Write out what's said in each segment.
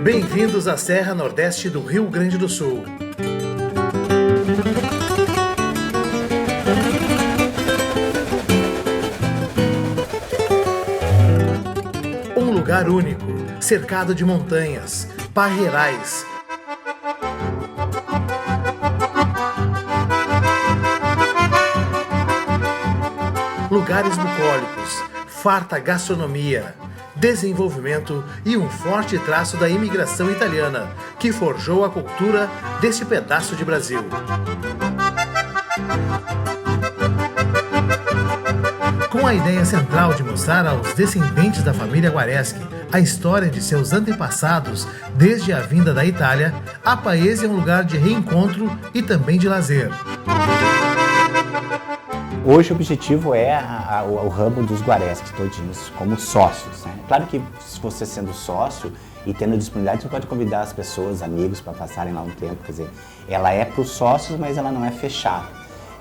Bem-vindos à Serra Nordeste do Rio Grande do Sul. Um lugar único, cercado de montanhas, parreirais, lugares bucólicos, farta gastronomia, desenvolvimento e um forte traço da imigração italiana, que forjou a cultura deste pedaço de Brasil. Com a ideia central de mostrar aos descendentes da família Guareschi a história de seus antepassados desde a vinda da Itália, a Paese é um lugar de reencontro e também de lazer. Hoje o objetivo é o ramo dos Guareschi todinhos, como sócios, né? Claro que se você sendo sócio e tendo disponibilidade, você pode convidar as pessoas, amigos, para passarem lá um tempo. Quer dizer, ela é para os sócios, mas ela não é fechada.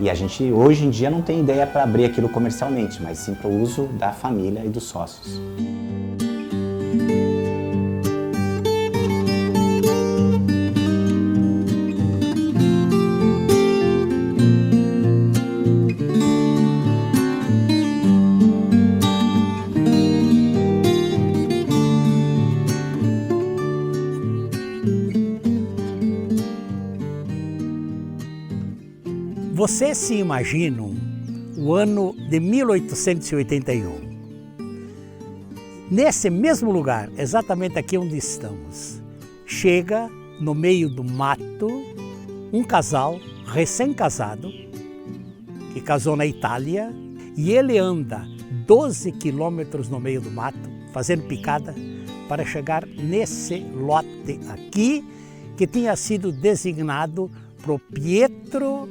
E a gente, hoje em dia, não tem ideia para abrir aquilo comercialmente, mas sim para o uso da família e dos sócios. Vocês se imaginam o ano de 1881. Nesse mesmo lugar, exatamente aqui onde estamos, chega no meio do mato um casal recém-casado, que casou na Itália, e ele anda 12 quilômetros no meio do mato, fazendo picada, para chegar nesse lote aqui, que tinha sido designado pro Pietro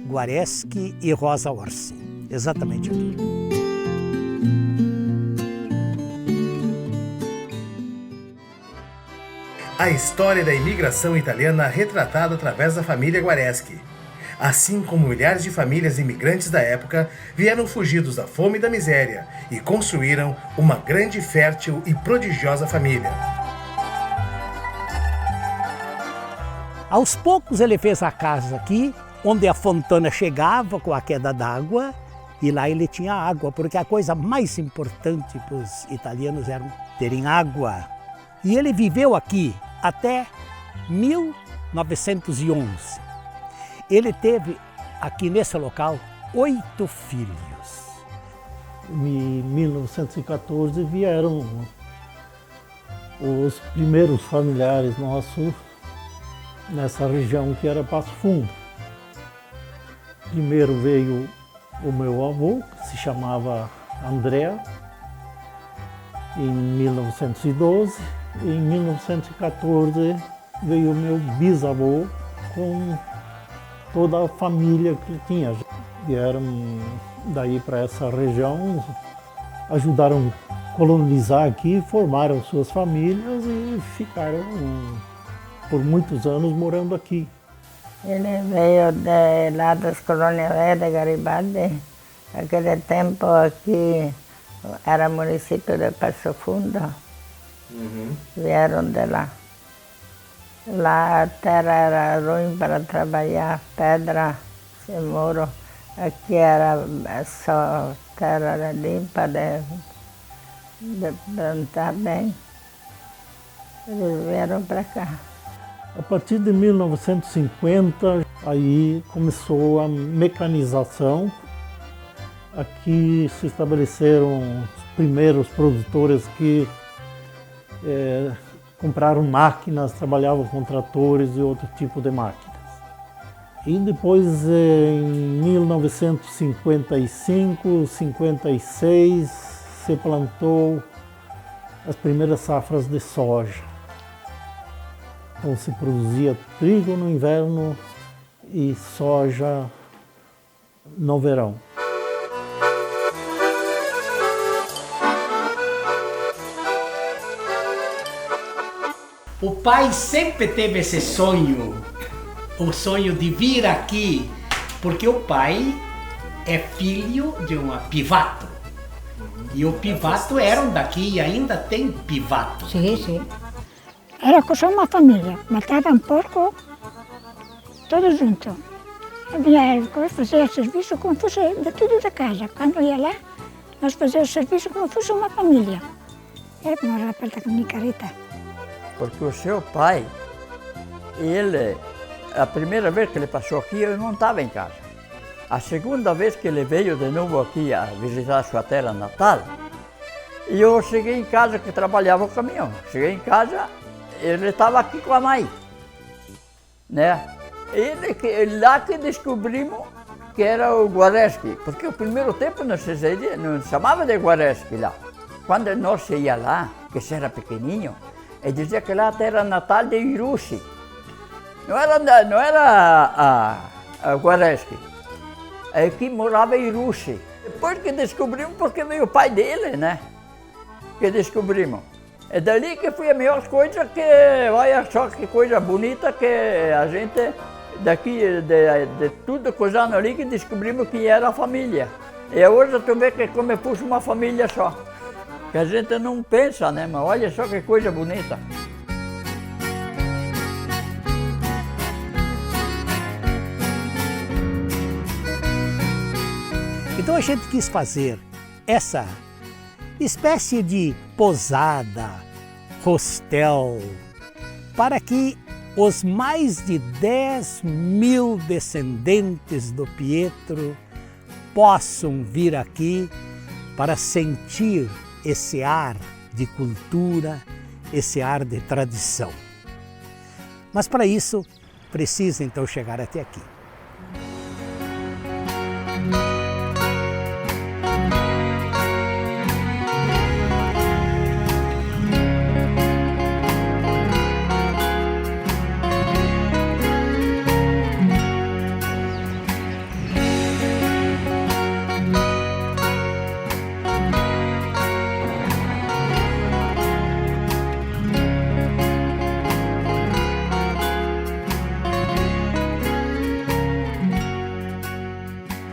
Guareschi e Rosa Orsi, exatamente aqui. A história da imigração italiana retratada através da família Guareschi. Assim como milhares de famílias imigrantes da época vieram fugidos da fome e da miséria e construíram uma grande, fértil e prodigiosa família. Aos poucos ele fez a casa aqui, onde a fontana chegava com a queda d'água, e lá ele tinha água, porque a coisa mais importante para os italianos era terem água. E ele viveu aqui até 1911. Ele teve aqui nesse local 8 filhos. Em 1914 vieram os primeiros familiares nossos nessa região que era Passo Fundo. Primeiro veio o meu avô, que se chamava André, em 1912. E em 1914 veio o meu bisavô com toda a família que tinha. Vieram daí para essa região, ajudaram a colonizar aqui, formaram suas famílias e ficaram por muitos anos morando aqui. Ele veio lá das colônias velhas, Garibaldi. Naquele tempo aqui era município de Passo Fundo. Vieram de lá. Lá a terra era ruim para trabalhar, pedra, sem muro. Aqui era só terra limpa de plantar bem. Eles vieram para cá. A partir de 1950, aí começou a mecanização. Aqui se estabeleceram os primeiros produtores que compraram máquinas, trabalhavam com tratores e outro tipo de máquinas. E depois, em 1955, 56, se plantou as primeiras safras de soja. Então se produzia trigo no inverno e soja no verão. O pai sempre teve esse sonho, o sonho de vir aqui, porque o pai é filho de uma Pivato. E o Pivato eram daqui e ainda tem Pivato. Sim, sim. Era só uma família, matavam porco, todos juntos. Vinha fazer serviço como fosse de tudo da casa. Quando ia lá, nós fazíamos serviço como fosse uma família. Era como uma rapaz com careta. Porque o seu pai, ele, a primeira vez que ele passou aqui, eu não estava em casa. A segunda vez que ele veio de novo aqui a visitar a sua terra natal, eu cheguei em casa, que trabalhava o caminhão. Cheguei em casa, ele estava aqui com a mãe, né? Lá que descobrimos que era o Guareschi, porque o primeiro tempo não se chamava de Guareschi lá. Quando nós ia lá, que você era pequenininho, ele dizia que lá a terra natal de Irushi. Não era a Guareschi. Aqui morava Irushi. Depois que descobrimos, porque veio o pai dele, né? Que descobrimos. É dali que foi a melhor coisa, que olha só que coisa bonita que a gente, daqui, de tudo coisando ali, que descobrimos que era a família. E hoje tu vê que como fosse uma família só. Que a gente não pensa, né? Mas olha só que coisa bonita. Então a gente quis fazer essa espécie de posada, hostel, para que os mais de 10.000 descendentes do Pietro possam vir aqui para sentir esse ar de cultura, esse ar de tradição. Mas para isso, precisa então chegar até aqui.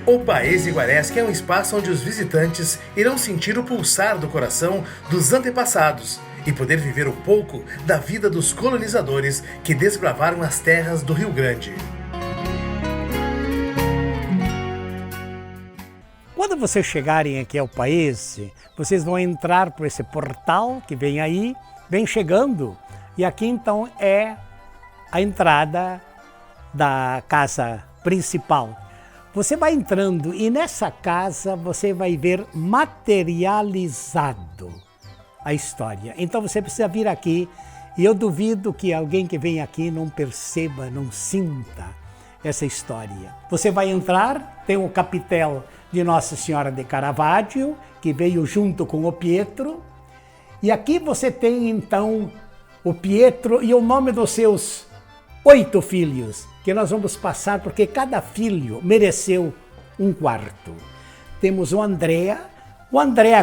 O Paese Guareschi é um espaço onde os visitantes irão sentir o pulsar do coração dos antepassados e poder viver um pouco da vida dos colonizadores que desbravaram as terras do Rio Grande. Quando vocês chegarem aqui ao Paese, vocês vão entrar por esse portal que vem aí, vem chegando, e aqui então é a entrada da casa principal. Você vai entrando e nessa casa você vai ver materializado a história. Então você precisa vir aqui e eu duvido que alguém que vem aqui não perceba, não sinta essa história. Você vai entrar, tem o capitel de Nossa Senhora de Caravaggio, que veio junto com o Pietro. E aqui você tem então o Pietro e o nome dos seus 8 filhos, que nós vamos passar porque cada filho mereceu um quarto. Temos o Andrea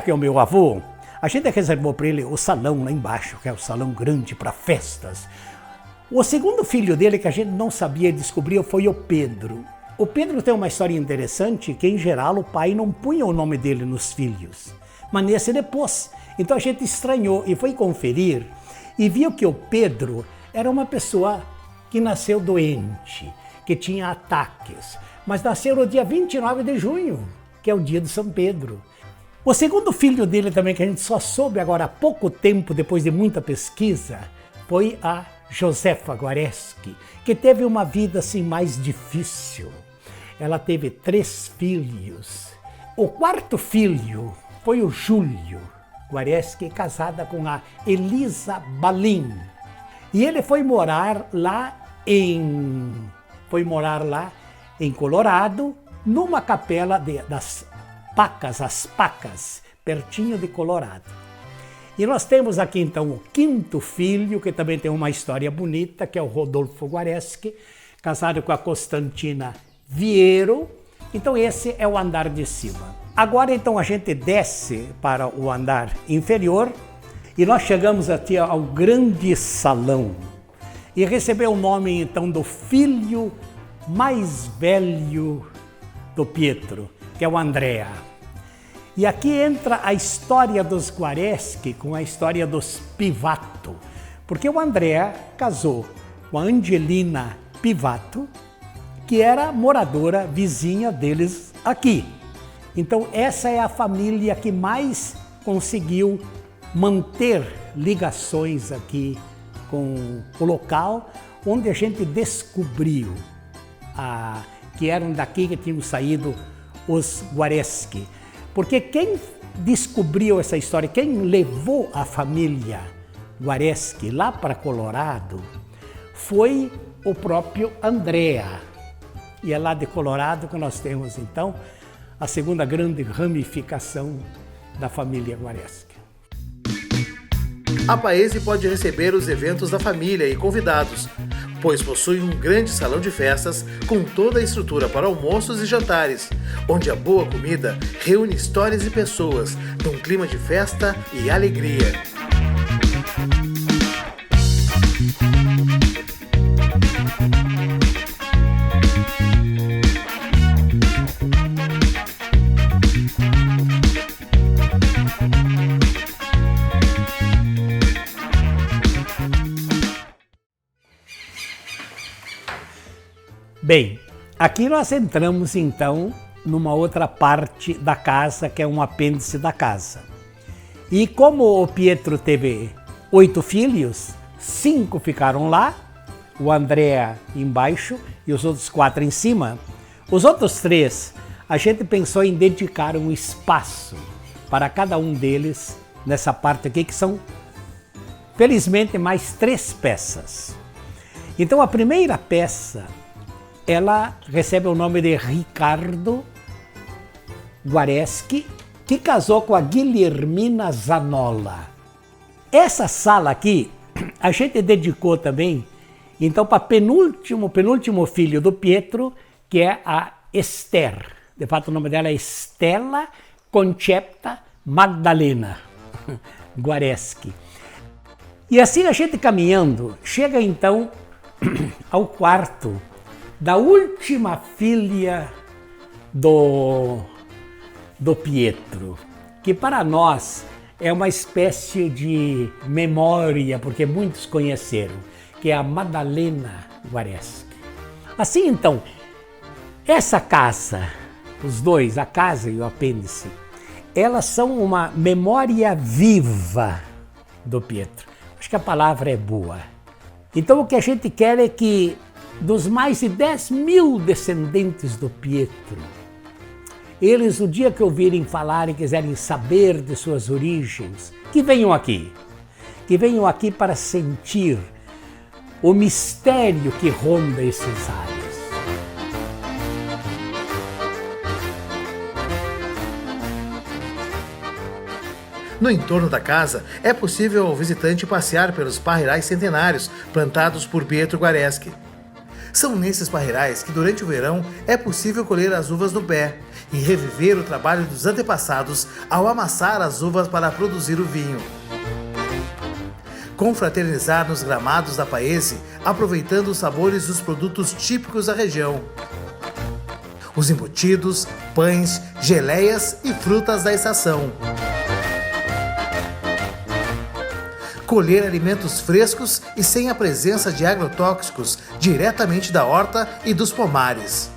que é o meu avô, a gente reservou para ele o salão lá embaixo, que é o salão grande para festas. O segundo filho dele, que a gente não sabia descobrir, foi o Pedro. O Pedro tem uma história interessante, que em geral o pai não punha o nome dele nos filhos, mas nesse ele pôs. Então a gente estranhou e foi conferir e viu que o Pedro era uma pessoa que nasceu doente, que tinha ataques, mas nasceu no dia 29 de junho, que é o dia de São Pedro. O segundo filho dele também, que a gente só soube agora há pouco tempo, depois de muita pesquisa, foi a Josefa Guareschi, que teve uma vida assim mais difícil. Ela teve 3 filhos. O quarto filho foi o Júlio Guareschi, casada com a Elisa Balin. E ele foi morar lá em Colorado, numa capela das Pacas, as Pacas, pertinho de Colorado. E nós temos aqui então o quinto filho, que também tem uma história bonita, que é o Rodolfo Guareschi, casado com a Constantina Viero. Então esse é o andar de cima. Agora então a gente desce para o andar inferior e nós chegamos aqui ao grande salão. E recebeu o nome então do filho mais velho do Pietro, que é o Andrea. E aqui entra a história dos Guareschi com a história dos Pivato, Porque o Andrea casou com a Angelina Pivato, que era moradora vizinha deles aqui. Então essa é a família que mais conseguiu manter ligações aqui com o local onde a gente descobriu que eram daqui que tinham saído os Guareschi. Porque quem descobriu essa história, quem levou a família Guareschi lá para Colorado foi o próprio Andrea. E é lá de Colorado que nós temos então a segunda grande ramificação da família Guareschi. A Paese pode receber os eventos da família e convidados, pois possui um grande salão de festas com toda a estrutura para almoços e jantares, onde a boa comida reúne histórias e pessoas num clima de festa e alegria. Bem, aqui nós entramos então numa outra parte da casa, que é um apêndice da casa. E como o Pietro teve 8 filhos, 5 ficaram lá, o Andrea embaixo e os outros 4 em cima. Os outros 3, a gente pensou em dedicar um espaço para cada um deles nessa parte aqui, que são, felizmente, mais 3 peças. Então a primeira peça, ela recebe o nome de Ricardo Guareschi, que casou com a Guilhermina Zanolla. Essa sala aqui, a gente dedicou também, então, para penúltimo filho do Pietro, que é a Esther. De fato, o nome dela é Stella Concepta Magdalena Guareschi. E assim a gente caminhando, chega então ao quarto da última filha do Pietro, que para nós é uma espécie de memória, porque muitos conheceram, que é a Maddalena Guareschi. Assim então, essa casa, os dois, a casa e o apêndice, elas são uma memória viva do Pietro. Acho que a palavra é boa. Então o que a gente quer é que dos mais de 10.000 descendentes do Pietro, eles, no dia que ouvirem falar e quiserem saber de suas origens, que venham aqui para sentir o mistério que ronda esses ares. No entorno da casa, é possível ao visitante passear pelos parreirais centenários plantados por Pietro Guareschi. São nesses parreirais que durante o verão é possível colher as uvas no pé e reviver o trabalho dos antepassados ao amassar as uvas para produzir o vinho. Confraternizar nos gramados da Paese, aproveitando os sabores dos produtos típicos da região. Os embutidos, pães, geleias e frutas da estação. Colher alimentos frescos e sem a presença de agrotóxicos diretamente da horta e dos pomares.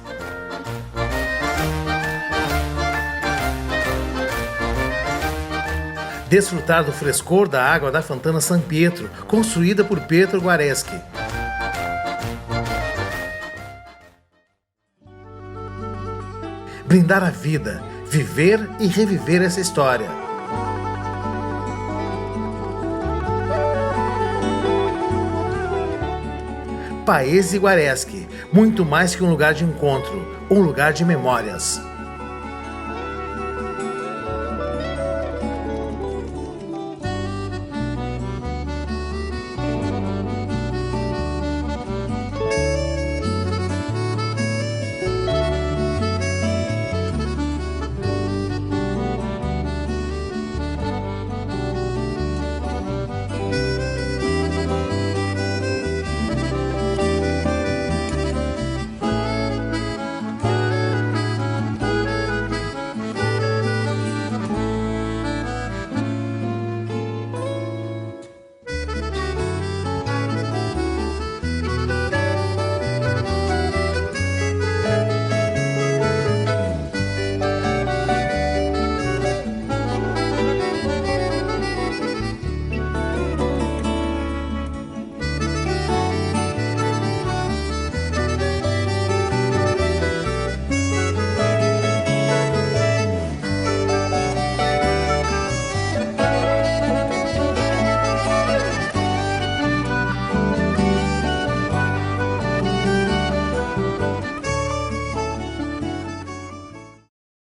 Desfrutar do frescor da água da Fontana San Pietro, construída por Pietro Guareschi. Brindar a vida, viver e reviver essa história. Paese Guareschi, muito mais que um lugar de encontro, um lugar de memórias.